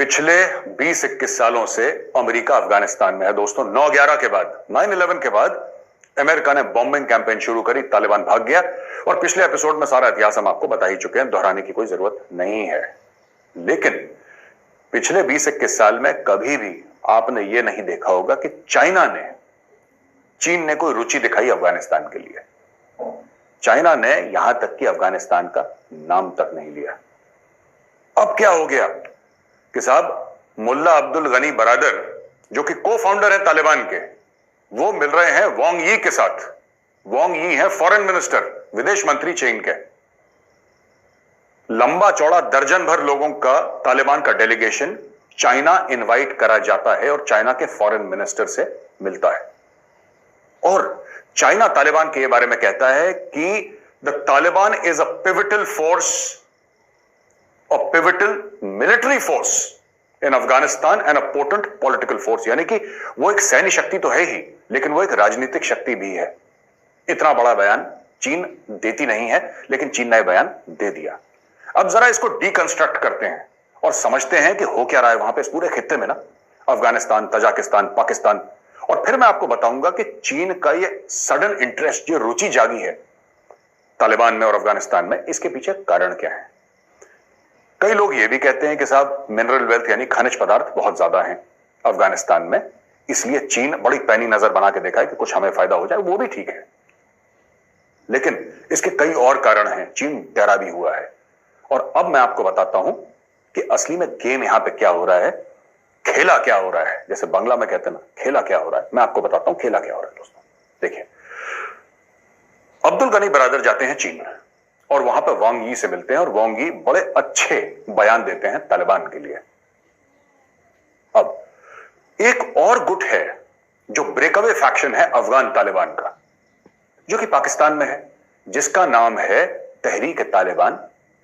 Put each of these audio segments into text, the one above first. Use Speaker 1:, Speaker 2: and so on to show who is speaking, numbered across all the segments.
Speaker 1: पिछले 20-21 सालों से अमेरिका अफगानिस्तान में है दोस्तों। 9/11 के बाद, 9/11 के बाद अमेरिका ने बॉम्बिंग कैंपेन शुरू करी, तालिबान भाग गया और पिछले एपिसोड में सारा इतिहास हम आपको बता ही चुके हैं, दोहराने की कोई जरूरत नहीं है। लेकिन पिछले 20-21 साल में कभी भी आपने यह नहीं देखा होगा कि चीन ने कोई रुचि दिखाई अफगानिस्तान के लिए। चाइना ने यहां तक कि अफगानिस्तान का नाम तक नहीं लिया। अब क्या हो गया कि साहब मुल्ला अब्दुल गनी बरादर, जो कि को फाउंडर है तालिबान के, वो मिल रहे हैं वांग यी के साथ। वांग यी है फॉरेन मिनिस्टर, विदेश मंत्री चीन के। लंबा चौड़ा दर्जन भर लोगों का तालिबान का डेलीगेशन चाइना इनवाइट करा जाता है और चाइना के फॉरेन मिनिस्टर से मिलता है। और चाइना तालिबान के बारे में कहता है कि the Taliban is a pivotal force, a pivotal military force in Afghanistan and a potent political force. यानी कि वो एक सैन्य शक्ति तो है ही, लेकिन वो एक राजनीतिक शक्ति भी है। इतना बड़ा बयान चीन देती नहीं है, लेकिन चीन ने बयान दे दिया। अब जरा इसको डीकंस्ट्रक्ट करते हैं और समझते हैं कि हो क्या रहा है वहां पे इस पूरे खित्ते में ना, अफगानिस्तान, तजाकिस्तान, पाकिस्तान। और फिर मैं आपको बताऊंगा कि चीन का ये सडन इंटरेस्ट, जो रुचि जागी है तालिबान में और अफगानिस्तान में, इसके पीछे कारण क्या है। कई लोग ये भी कहते हैं कि साहब मिनरल वेल्थ यानी खनिज पदार्थ बहुत ज्यादा हैं अफगानिस्तान में, इसलिए चीन बड़ी पैनी नजर बना के देखा है कि कुछ हमें फायदा हो जाए। वो भी ठीक है, लेकिन इसके कई और कारण हैं। चीन डरा भी हुआ है। और अब मैं आपको बताता हूं कि असली में गेम यहां पे क्या हो रहा है, खेला क्या हो रहा है। जैसे बांग्ला में कहते हैं ना, खेला क्या हो रहा है, मैं आपको बताता हूं खेला क्या हो रहा है दोस्तों। देखिए, अब्दुल गनी बरादर जाते हैं चीन और वहां पर वांग यी से मिलते हैं और वांग यी बड़े अच्छे बयान देते हैं तालिबान के लिए। अब एक और गुट है जो ब्रेकअवे फैक्शन है अफगान तालिबान का, जो कि पाकिस्तान में है, जिसका नाम है तहरीक-ए-तालिबान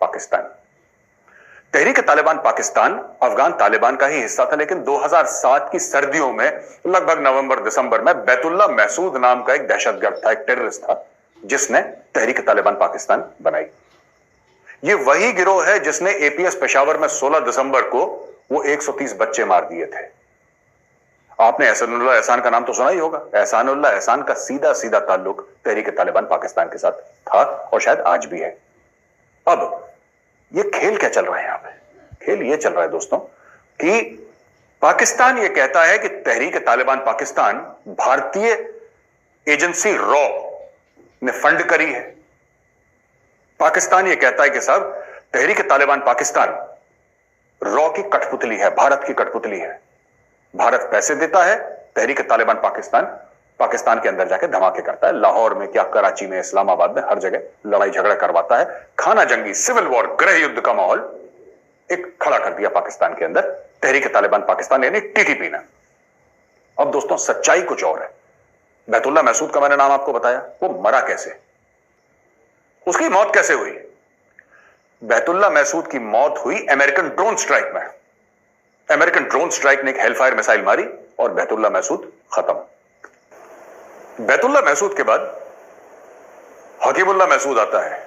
Speaker 1: पाकिस्तान। तहरीक-ए-तालिबान पाकिस्तान अफगान तालिबान का ही हिस्सा था, लेकिन 2007 की सर्दियों में लगभग नवंबर-दिसंबर में बैतुल्ला महसूद नाम का एक दहशतगर्द था, एक टेररिस्ट था, जिसने तहरीक-ए-तालिबान पाकिस्तान बनाई। यह वही गिरोह है जिसने एपीएस पेशावर में 16 दिसंबर को वो 130 बच्चे मार दिए थे। आपने एहसानुल्लाह एहसान का नाम तो सुना ही होगा। एहसानुल्लाह एहसान का सीधा सीधा ताल्लुक तहरीक-ए-तालिबान पाकिस्तान के साथ था और शायद आज भी है। अब ये खेल क्या चल रहा है यहां पे? खेल ये चल रहा है दोस्तों कि पाकिस्तान ये कहता है कि तहरीक-ए-तालिबान पाकिस्तान भारतीय एजेंसी रॉ ने फंड करी है। पाकिस्तान ये कहता है कि साहब तहरीक-ए-तालिबान पाकिस्तान रॉ की कठपुतली है, भारत की कठपुतली है। भारत पैसे देता है, तहरीक-ए-तालिबान पाकिस्तान के अंदर जाके धमाके करता है। लाहौर में क्या, कराची में, इस्लामाबाद में, हर जगह लड़ाई झगड़ा करवाता है। खाना जंगी, सिविल वॉर, गृह युद्ध का माहौल एक खड़ा कर दिया पाकिस्तान के अंदर तहरीक-ए-तालिबान पाकिस्तान यानी टीटीपी ने। अब दोस्तों सच्चाई कुछ और है। बैतुल्ला महसूद का मैंने नाम आपको बताया, वो मरा कैसे, उसकी मौत कैसे हुई? बैतुल्ला महसूद की मौत हुई अमेरिकन ड्रोन स्ट्राइक में। अमेरिकन ड्रोन स्ट्राइक ने एक हेलफायर मिसाइल मारी और बैतुल्ला महसूद खत्म। बैतुल्ला महसूद के बाद हकीमुल्लाह महसूद आता है,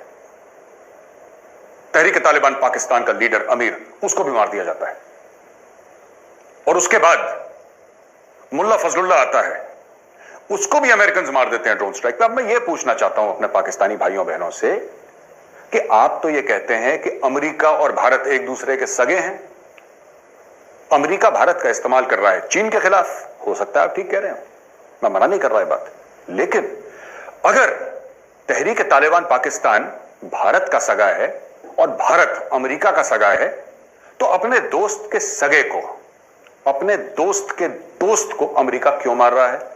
Speaker 1: तहरीक-ए-तालिबान पाकिस्तान का लीडर अमीर, उसको भी मार दिया जाता है। और उसके बाद मुल्ला फजलुल्लाह आता है, उसको भी अमेरिकन मार देते हैं ड्रोन स्ट्राइक पे। अब मैं ये पूछना चाहता हूं अपने पाकिस्तानी भाइयों बहनों से कि आप तो ये कहते हैं कि अमेरिका और भारत एक दूसरे के सगे हैं। अमेरिका भारत का इस्तेमाल कर रहा है चीन के खिलाफ, हो सकता है आप ठीक कह रहे हो, मैं मना नहीं कर रहा है बात। लेकिन अगर तहरीक-ए-तालिबान पाकिस्तान भारत का सगा है और भारत अमेरिका का सगा है, तो अपने दोस्त के सगे को, अपने दोस्त के दोस्त को अमेरिका क्यों मार रहा है?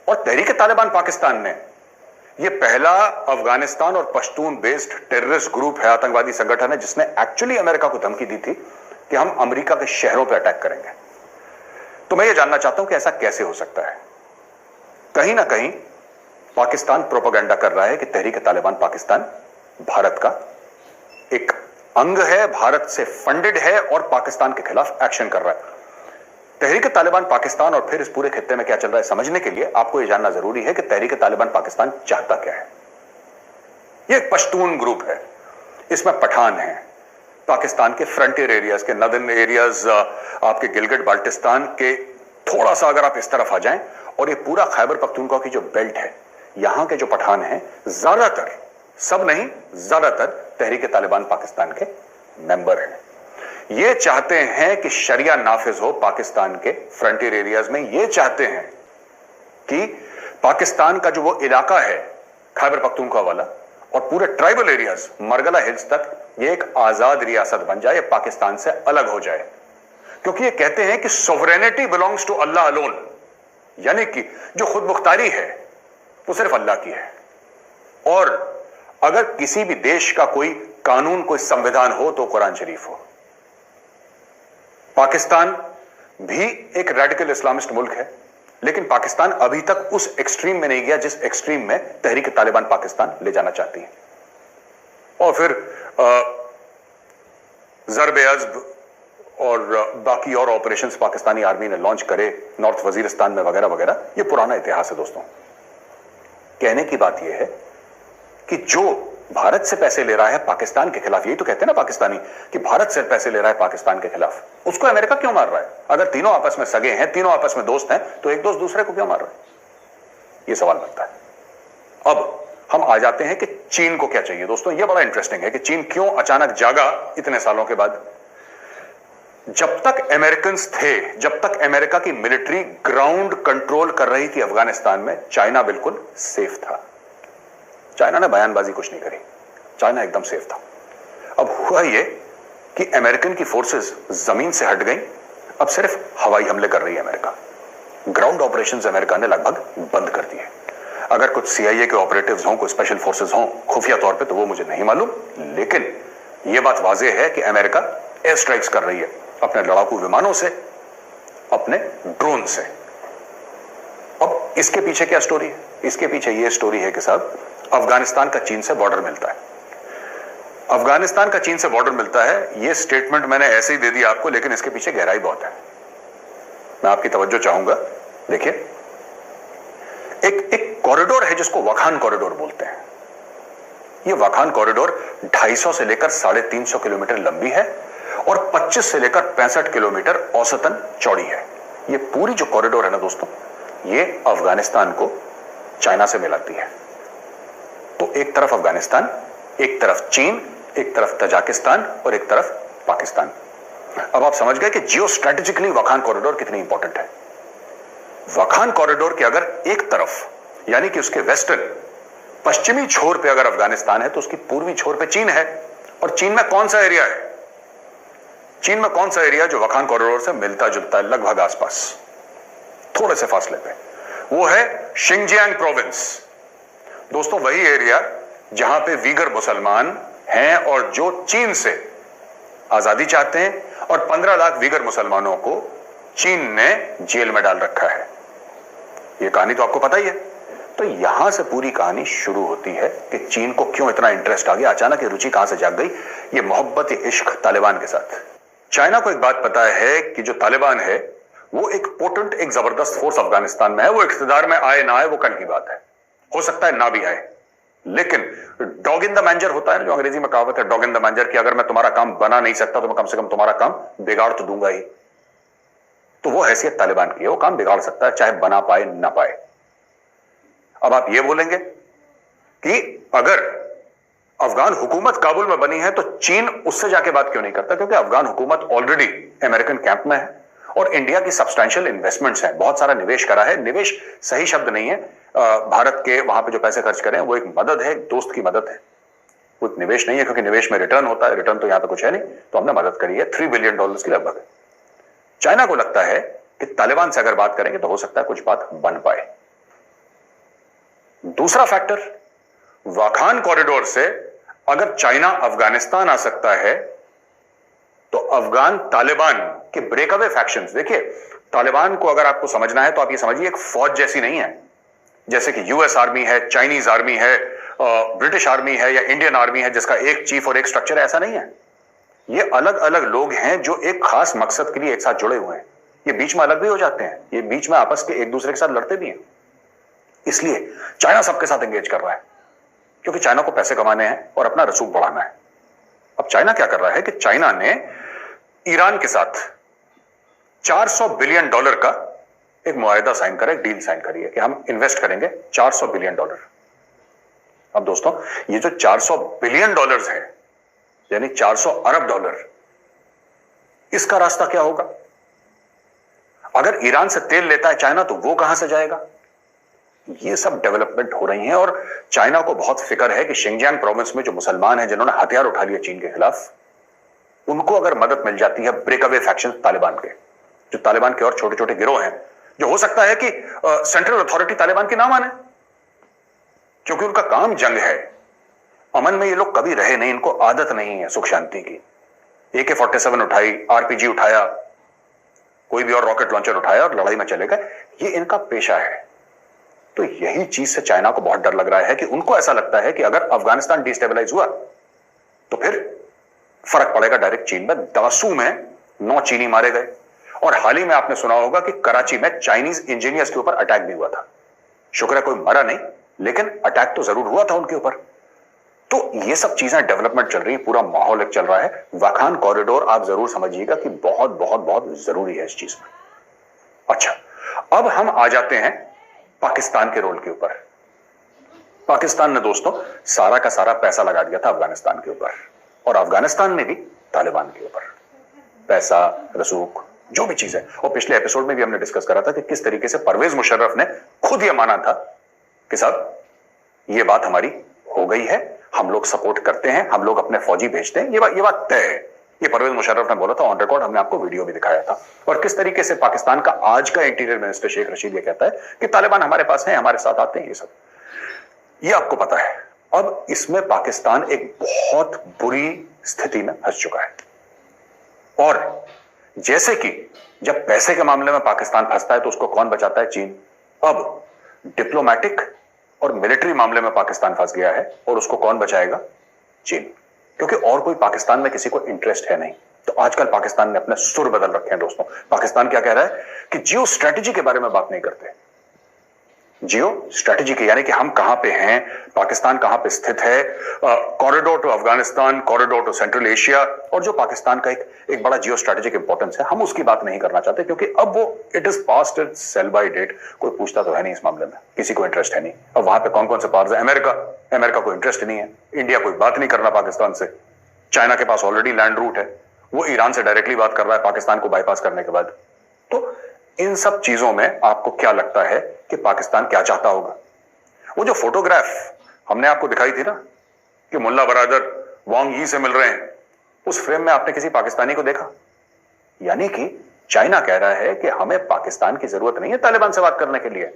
Speaker 1: और तहरीक-ए-तालिबान पाकिस्तान ने यह पहला अफगानिस्तान और पश्तून बेस्ड टेररिस्ट ग्रुप है, आतंकवादी संगठन है, जिसने एक्चुअली अमेरिका को धमकी दी थी कि हम अमेरिका के शहरों पर अटैक करेंगे। तो मैं ये जानना चाहता हूं कि ऐसा कैसे हो सकता है? कहीं ना कहीं पाकिस्तान प्रोपेगेंडा कर रहा है कि तहरीक-ए-तालिबान पाकिस्तान भारत का एक अंग है, भारत से फंडेड है और पाकिस्तान के खिलाफ एक्शन कर रहा है। तहरीक-ए-तालिबान पाकिस्तान और फिर इस पूरे खित्ते में क्या चल रहा है समझने के लिए आपको यह जानना जरूरी है कि तहरीक-ए-तालिबान पाकिस्तान चाहता क्या है। यह एक पश्तून ग्रुप है, इसमें पठान हैं, पाकिस्तान के फ्रंटियर एरियाज के, नदर्न एरियाज, आपके गिलगिट बाल्टिस्तान के थोड़ा सा अगर आप इस तरफ आ जाएं, और ये पूरा खैबर पख्तूनख्वा की जो बेल्ट है, यहां के जो पठान हैं, ज्यादातर, सब नहीं, ज्यादातर तहरीक तालिबान पाकिस्तान के मेंबर हैं। ये चाहते हैं कि शरिया नाफिज हो पाकिस्तान के फ्रंटियर एरियाज में। ये चाहते हैं कि पाकिस्तान का जो वो इलाका है खैबर पख्तूनख्वा वाला और पूरे ट्राइबल एरियाज मरगला हिल्स तक, ये एक आजाद रियासत बन जाए, पाकिस्तान से अलग हो जाए। क्योंकि ये कहते हैं कि सोवरेनिटी बिलोंग्स टू अल्लाह अलोन, यानी कि जो खुद मुख्तारी है वो सिर्फ अल्लाह की है। और अगर किसी भी देश का कोई कानून, कोई संविधान हो तो कुरान शरीफ हो। पाकिस्तान भी एक रेडिकल इस्लामिस्ट मुल्क है, लेकिन पाकिस्तान अभी तक उस एक्सट्रीम में नहीं गया जिस एक्सट्रीम में तहरीक तालिबान पाकिस्तान ले जाना चाहती है। और फिर ज़र्ब-ए-अज़्ब और बाकी और ऑपरेशंस पाकिस्तानी आर्मी ने लॉन्च करे नॉर्थ वजीरिस्तान में वगैरह वगैरह, ये पुराना इतिहास है दोस्तों। कहने की बात यह है कि जो भारत से पैसे ले रहा है पाकिस्तान के खिलाफ, यही तो कहते हैं ना पाकिस्तानी कि भारत से पैसे ले रहा है पाकिस्तान के खिलाफ, उसको अमेरिका क्यों मार रहा है? अगर तीनों आपस में सगे हैं, तीनों आपस में दोस्त हैं, तो एक दोस्त दूसरे को क्यों मार रहा है? यह सवाल बनता है। अब हम आ जाते हैं कि चीन को क्या चाहिए। दोस्तों यह बड़ा इंटरेस्टिंग है कि चीन क्यों अचानक जागा इतने सालों के बाद। जब तक अमेरिकन थे, जब तक अमेरिका की मिलिट्री ग्राउंड कंट्रोल कर रही थी अफगानिस्तान में, चाइना बिल्कुल सेफ था। चाइना ने बयानबाजी कुछ नहीं करी, चाइना एकदम सेफ था। अब हुआ यह कि अमेरिकन की फोर्सेस जमीन से हट गई, अब सिर्फ हवाई हमले कर रही है अमेरिका। ग्राउंड ऑपरेशंस अमेरिका ने लगभग बंद कर दिए। अगर कुछ सीआईए के ऑपरेटिव्स हों, कोई स्पेशल फोर्सेस हों खुफिया तौर पे, तो वो मुझे नहीं मालूम, लेकिन यह बात वाज़ेह है कि अमेरिका एयर स्ट्राइक्स कर रही है अपने लड़ाकू विमानों से, अपने ड्रोन से। अब इसके पीछे क्या स्टोरी है? इसके पीछे यह स्टोरी है कि साहब, अफगानिस्तान का चीन से बॉर्डर मिलता है। अफगानिस्तान का चीन से बॉर्डर मिलता है, यह स्टेटमेंट मैंने ऐसे ही दे दी आपको, लेकिन इसके पीछे गहराई बहुत है। मैं आपकी तवज्जो चाहूंगा। देखिए, एक कॉरिडोर है जिसको वखान कॉरिडोर बोलते हैं। यह वखान कॉरिडोर 250 से लेकर 350 किलोमीटर लंबी है और 25 से लेकर 65 किलोमीटर औसतन चौड़ी है। यह पूरी जो कॉरिडोर है ना दोस्तों, यह अफगानिस्तान को चाइना से मिलाती है। तो एक तरफ अफगानिस्तान, एक तरफ चीन, एक तरफ तजाकिस्तान और एक तरफ पाकिस्तान। अब आप समझ गए कि जियो स्ट्रेटेजिकली वखान कॉरिडोर कितनी इंपॉर्टेंट है। वखान कॉरिडोर के अगर एक तरफ, यानी कि उसके वेस्टर्न पश्चिमी छोर पे अगर अफगानिस्तान है, तो उसकी पूर्वी छोर पे चीन है। और चीन में कौन सा एरिया है? चीन में कौन सा एरिया जो वखान कॉरिडोर से मिलता जुलता है लगभग आसपास, थोड़े से फासले पे? वो है शिंजियांग प्रोविंस। दोस्तों वही एरिया जहां पे वीगर मुसलमान हैं और जो चीन से आजादी चाहते हैं, और 15 लाख वीगर मुसलमानों को चीन ने जेल में डाल रखा है। यह कहानी तो आपको पता ही है। तो यहां से पूरी कहानी शुरू होती है कि चीन को क्यों इतना इंटरेस्ट आ गया, अचानक ये रुचि कहां से जाग गई, ये मोहब्बत, ये इश्क तालिबान के साथ। चाइना को एक बात पता है कि जो तालिबान है वो एक पोटेंट, एक जबरदस्त फोर्स अफगानिस्तान में है। वो इख्तिदार में आए ना आए वो कल की बात है, हो सकता है ना भी आए, लेकिन डॉग इन द मैंजर होता है ना, जो अंग्रेजी में कहावत है डॉग इन द मैंजर, कि अगर मैं तुम्हारा काम बना नहीं सकता तो मैं कम से कम तुम्हारा काम बिगाड़ तो दूंगा ही। तो वो हैसियत तालिबान की है, वो काम बिगाड़ सकता है, चाहे बना पाए ना पाए। अब आप ये बोलेंगे कि अगर अफगान हुकूमत काबुल में बनी है तो चीन उससे जाके बात क्यों नहीं करता? क्योंकि अफगान हुकूमत ऑलरेडी अमेरिकन कैंप में है और इंडिया की सब्सटैंशियल इन्वेस्टमेंट्स हैं, बहुत सारा निवेश करा है। निवेश सही शब्द नहीं है, भारत के वहां पे जो पैसे खर्च करें वो एक मदद है, दोस्त की मदद है, कोई निवेश नहीं है, क्योंकि निवेश में रिटर्न होता है। रिटर्न तो यहां पे कुछ है नहीं, तो हमने मदद करी है $3 बिलियन की लगभग। चाइना को लगता है कि तालिबान से अगर बात करेंगे तो हो सकता है कुछ बात बन पाए। दूसरा फैक्टर, वाखान कॉरिडोर से अगर चाइना अफगानिस्तान आ सकता है तो अफगान तालिबान के ब्रेकअवे फैक्शंस, देखिए तालिबान को अगर आपको समझना है तो आप ये समझिए एक फौज जैसी नहीं है, जैसे कि यूएस आर्मी है, चाइनीज आर्मी है, ब्रिटिश आर्मी है या इंडियन आर्मी है जिसका एक चीफ और एक स्ट्रक्चर है। ऐसा नहीं है। ये अलग अलग लोग हैं जो एक खास मकसद के लिए एक साथ जुड़े हुए हैं। ये बीच में अलग भी हो जाते हैं, ये बीच में आपस के एक दूसरे के साथ लड़ते भी हैं। इसलिए चाइना सबके साथ एंगेज कर रहा है, क्योंकि चाइना को पैसे कमाने हैं और अपना रसूख बढ़ाना है। अब चाइना क्या कर रहा है कि चाइना ने ईरान के साथ $400 बिलियन का एक मुआहदा साइन करा, एक डील साइन करी है कि हम इन्वेस्ट करेंगे $400 बिलियन। अब दोस्तों ये जो $400 बिलियन है, यानी $400 अरब, इसका रास्ता क्या होगा? अगर ईरान से तेल लेता है चाइना तो वो कहां से जाएगा? ये सब डेवलपमेंट हो रही हैं और चाइना को बहुत फिक्र है कि शिंजियांग प्रोविंस में जो मुसलमान हैं जिन्होंने हथियार उठा लिए चीन के खिलाफ, उनको अगर मदद मिल जाती है ब्रेकअवे फैक्शन तालिबान के, जो तालिबान के और छोटे छोटे गिरोह हैं, जो हो सकता है कि सेंट्रल अथॉरिटी तालिबान की ना माने, क्योंकि उनका काम जंग है। अमन में ये लोग कभी रहे नहीं, इनको आदत नहीं है सुख शांति की। AK-47 उठाई, RPG उठाया, कोई भी और रॉकेट लॉन्चर उठाया और लड़ाई में चले गए, ये इनका पेशा है। तो यही चीज से चाइना को बहुत डर लग रहा है कि उनको ऐसा लगता है कि अगर अफगानिस्तान डिस्टेबलाइज हुआ तो फिर फर्क पड़ेगा डायरेक्ट चीन में। दासू में 9 चीनी मारे गए और हाल ही में आपने सुना होगा कि कराची में चाइनीज इंजीनियर्स के ऊपर अटैक भी हुआ था। शुक्र है कोई मरा नहीं, लेकिन अटैक तो जरूर हुआ था उनके ऊपर। तो ये सब चीजें डेवलपमेंट चल रही है, पूरा माहौल एक चल रहा है। वाखान कॉरिडोर आप जरूर समझिएगा कि बहुत बहुत बहुत जरूरी है इस चीज में। अच्छा, अब हम आ जाते हैं पाकिस्तान के रोल के ऊपर। पाकिस्तान ने दोस्तों सारा का सारा पैसा लगा दिया था अफगानिस्तान के ऊपर, और अफगानिस्तान ने भी तालिबान के ऊपर पैसा, रसूख, जो भी चीज है। और पिछले एपिसोड में भी हमने डिस्कस करा था कि किस तरीके से परवेज मुशर्रफ ने खुद यह माना था कि साहब ये बात हमारी हो गई है, हम लोग सपोर्ट करते हैं, हम लोग अपने फौजी भेजते हैं, ये बात तय है। ये परवेज मुशर्रफ ने बोला था ऑन रिकॉर्ड, हमने आपको वीडियो भी दिखाया था। और किस तरीके से पाकिस्तान का आज का इंटीरियर मिनिस्टर शेख रशीद ये कहता है कि तालिबान हमारे पास है, हमारे साथ आते हैं, ये सब ये आपको पता है। अब इसमें पाकिस्तान एक बहुत बुरी स्थिति में फंस चुका है। और जैसे कि जब पैसे के मामले में पाकिस्तान फंसता है तो उसको कौन बचाता है? चीन। अब डिप्लोमेटिक और मिलिट्री मामले में पाकिस्तान फंस गया है और उसको कौन बचाएगा? चीन। क्योंकि और कोई पाकिस्तान में किसी को इंटरेस्ट है नहीं। तो आजकल पाकिस्तान ने अपने सुर बदल रखे हैं दोस्तों। पाकिस्तान क्या कह रहा है कि जियो स्ट्रेटेजी के बारे में बात नहीं करते। जियो स्ट्रेटेजी के यानी कि हम कहां पे हैं, पाकिस्तान कहां पे स्थित है, corridor to Afghanistan, corridor to Central Asia, और जो पाकिस्तान का एक बड़ा जियो स्ट्रेटेजिक इंपॉर्टेंस है, हम उसकी बात नहीं करना चाहते, क्योंकि अब वो it is past its sell by date. कोई पूछता तो है नहीं इस मामले में, किसी को इंटरेस्ट है नहीं। अब वहां पे कौन कौन से पार्ट्स है? अमेरिका को इंटरेस्ट नहीं है, इंडिया कोई बात नहीं करना पाकिस्तान से, चाइना के पास ऑलरेडी लैंड रूट है, वो ईरान से डायरेक्टली बात कर रहा है पाकिस्तान को बाईपास करने के बाद। तो इन सब चीजों में आपको क्या लगता है कि पाकिस्तान क्या चाहता होगा? वो जो फोटोग्राफ हमने आपको दिखाई थी ना कि मुल्ला बरादर वांग यी से मिल रहे हैं, उस फ्रेम में आपने किसी पाकिस्तानी को देखा? यानी कि चाइना कह रहा है कि हमें पाकिस्तान की जरूरत नहीं है तालिबान से बात करने के लिए,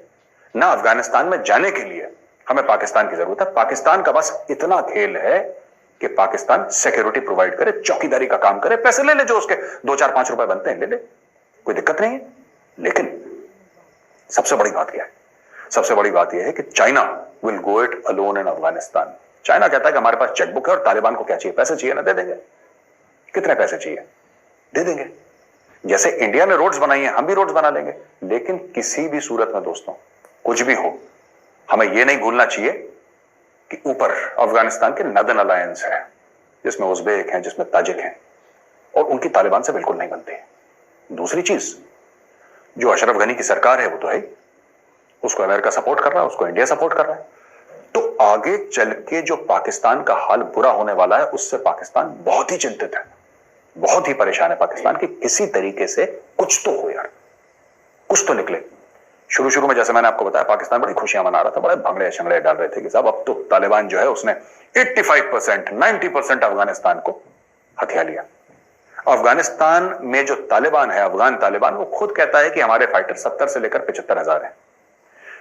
Speaker 1: ना अफगानिस्तान में जाने के लिए हमें पाकिस्तान की जरूरत है। पाकिस्तान का बस इतना खेल है कि पाकिस्तान सिक्योरिटी प्रोवाइड करे, चौकीदारी का काम करे, पैसे ले ले, जो उसके 2, 4, 5 रुपए बनते हैं ले ले, कोई दिक्कत नहीं है। लेकिन सबसे बड़ी बात क्या है? सबसे बड़ी बात यह है कि China will go it alone in Afghanistan. China कहता है कि हमारे पास चेकबुक है और तालिबान को क्या चाहिए? पैसे चाहिए ना, दे देंगे। कितने पैसे चाहिए? दे देंगे। जैसे इंडिया ने रोड्स बनाई हैं, हम भी रोड्स बना लेंगे। लेकिन किसी भी सूरत में दोस्तों, कुछ भी हो, हमें यह नहीं भूलना चाहिए कि ऊपर अफगानिस्तान के नदन अलायंस है, जिसमें उज्बेक हैं, जिसमें ताजिक हैं, और उनकी तालिबान से बिल्कुल नहीं बनती। दूसरी चीज, जो अशरफ गनी की सरकार है वो तो है, उसको अमेरिका सपोर्ट कर रहा है, उसको इंडिया सपोर्ट कर रहा है। तो आगे चल के जो पाकिस्तान का हाल बुरा होने वाला है, उससे पाकिस्तान बहुत ही चिंतित है, बहुत ही परेशान है पाकिस्तान की। किसी तरीके से कुछ तो हो यार, कुछ तो निकले। शुरू में जैसे मैंने आपको बताया, पाकिस्तान बड़ी खुशियां मना रहा था, बड़े भंगड़े शंगड़े डाल रहे थे कि साहब अब तो तालिबान जो है उसने 85%, 90% अफगानिस्तान को हथिया लिया। अफगानिस्तान में जो तालिबान है, अफगान तालिबान, वो खुद कहता है कि हमारे फाइटर 70 से लेकर 75,000 हैं।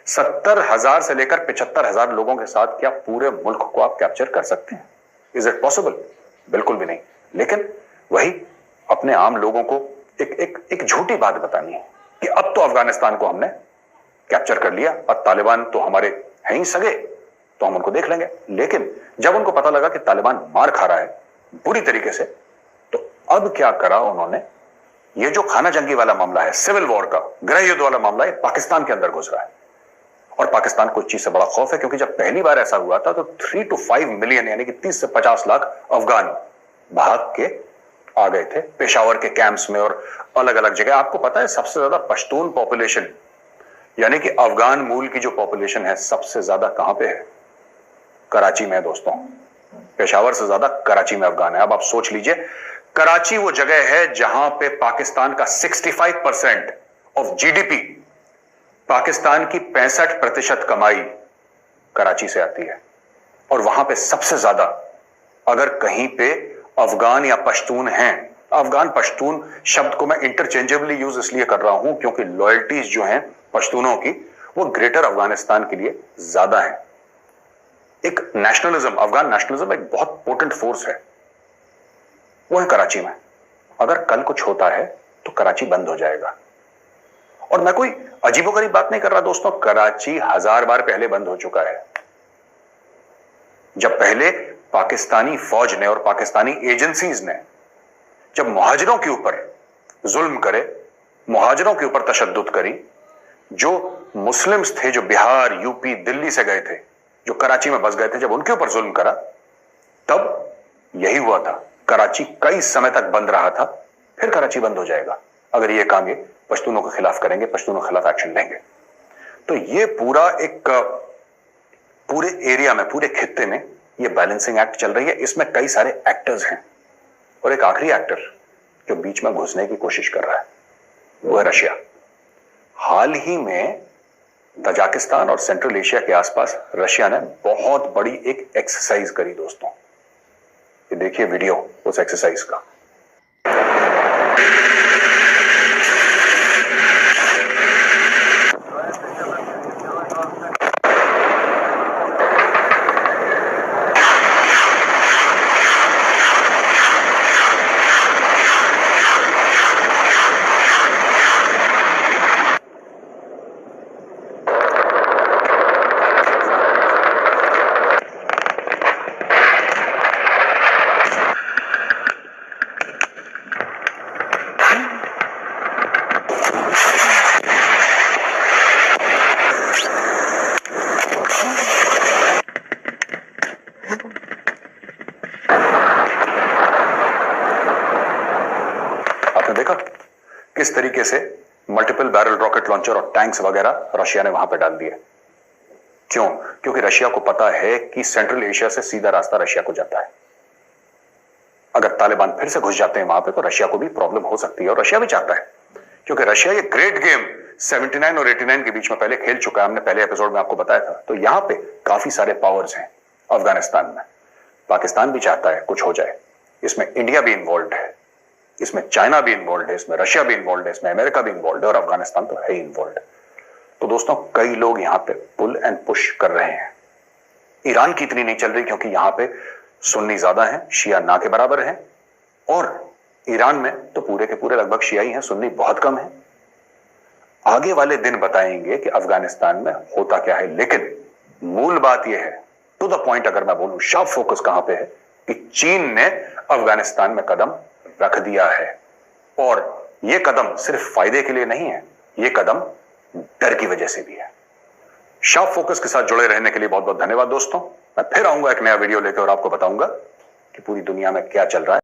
Speaker 1: 70,000 से लेकर 75,000 लोगों के साथ क्या पूरे मुल्क को आप कैप्चर कर सकते हैं? Is it possible? बिल्कुल भी नहीं। लेकिन वही अपने आम लोगों को एक झूठी बात बतानी है कि अब तो अफगानिस्तान को हमने कैप्चर कर लिया, अब तालिबान तो हमारे हैं ही सगे, तो हम उनको देख लेंगे। लेकिन जब उनको पता लगा कि तालिबान मार खा रहा है बुरी तरीके से, अब क्या करा उन्होंने? ये जो खाना जंगी वाला मामला है, सिविल वॉर का, गृह युद्ध वाला मामला है, पाकिस्तान के अंदर घुस रहा है। और पाकिस्तान को इस चीज से बड़ा खौफ है, क्योंकि जब पहली बार ऐसा हुआ था तो 3 to 5 मिलियन यानी कि 30 से 50 लाख अफगान भाग के आ गए थे पेशावर के कैंप्स में और अलग अलग जगह। आपको पता है सबसे ज्यादा पश्तून पॉपुलेशन यानी कि अफगान मूल की जो पॉपुलेशन है सबसे ज्यादा कहां पे है? कराची में दोस्तों। पेशावर से ज्यादा कराची में अफगान है। अब आप सोच लीजिए, कराची वो जगह है जहां पे पाकिस्तान का 65% ऑफ जीडीपी, पाकिस्तान की 65% कमाई कराची से आती है। और वहां पे सबसे ज्यादा अगर कहीं पे अफगान या पश्तून हैं, अफगान पश्तून शब्द को मैं इंटरचेंजेबली यूज इसलिए कर रहा हूं क्योंकि लॉयल्टीज जो हैं पश्तूनों की वो ग्रेटर अफगानिस्तान के लिए ज्यादा है। एक नेशनलिज्म, अफगान नेशनलिज्म एक बहुत पोटेंट फोर्स है, वो है कराची में। अगर कल कुछ होता है तो कराची बंद हो जाएगा। और मैं कोई अजीबोगरीब बात नहीं कर रहा दोस्तों, कराची 1000 बार पहले बंद हो चुका है। जब पहले पाकिस्तानी फौज ने और पाकिस्तानी एजेंसीज ने जब मुहाजिरों के ऊपर जुल्म करे, मुहाजिरों के ऊपर तशद्दुद करी, जो मुस्लिम्स थे जो बिहार, यूपी, दिल्ली से गए थे, जो कराची में बस गए थे, जब उनके ऊपर जुल्म करा तब यही हुआ था। कराची कई समय तक बंद रहा था। फिर कराची बंद हो जाएगा अगर ये काम ये पश्तूनों के खिलाफ करेंगे, पश्तूनों के खिलाफ एक्शन लेंगे। तो ये पूरा एक पूरे एरिया में, पूरे खित्ते में ये बैलेंसिंग एक्ट चल रही है। इसमें कई सारे एक्टर्स हैं और एक आखिरी एक्टर जो बीच में घुसने की कोशिश कर रहा है वो है रशिया। हाल ही में तजाकिस्तान और सेंट्रल एशिया के आसपास रशिया ने बहुत बड़ी एक एक्सरसाइज करी दोस्तों। ये देखिए वीडियो उस एक्सरसाइज का। आपने देखा किस तरीके से मल्टीपल बैरल रॉकेट लॉन्चर और टैंक्स वगैरह रशिया ने वहां पर डाल दिए। क्यों? क्योंकि रशिया को पता है कि सेंट्रल एशिया से सीधा रास्ता रशिया को जाता है। अगर तालिबान फिर से घुस जाते हैं वहां पे तो रशिया को भी प्रॉब्लम हो सकती है और रशिया भी चाहता है, क्योंकि रशिया ये ग्रेट गेम 79 और 89 के बीच में पहले खेल चुका है। हमने पहले एपिसोड में आपको बताया था। तो यहां पे काफी सारे पावर्स हैं अफगानिस्तान में। पाकिस्तान भी चाहता है कुछ हो जाए, इसमें इंडिया भी इन्वॉल्व है, इसमें चाइना भी इन्वॉल्व है, इसमें रशिया भी इन्वॉल्व है, इसमें अमेरिका भी इन्वॉल्व है और अफगानिस्तान तो है ही इन्वॉल्व। तो दोस्तों कई लोग यहां पे पुल एंड पुश कर रहे हैं। ईरान की इतनी नहीं चल रही क्योंकि यहां पे सुन्नी ज्यादा है, शिया ना के बराबर है। और ईरान में तो पूरे के पूरे लगभग शिया ही हैं, सुन्नी बहुत कम है। आगे वाले दिन बताएंगे कि अफगानिस्तान में होता क्या है, लेकिन मूल बात यह है, टू द पॉइंट अगर मैं बोलूं, शार्प फोकस कहां पे है कि चीन ने अफगानिस्तान में कदम रख दिया है। और यह कदम सिर्फ फायदे के लिए नहीं है, यह कदम डर की वजह से भी है। शार्प फोकस के साथ जुड़े रहने के लिए बहुत बहुत धन्यवाद दोस्तों। मैं फिर आऊंगा एक नया वीडियो लेकर और आपको बताऊंगा कि पूरी दुनिया में क्या चल रहा है।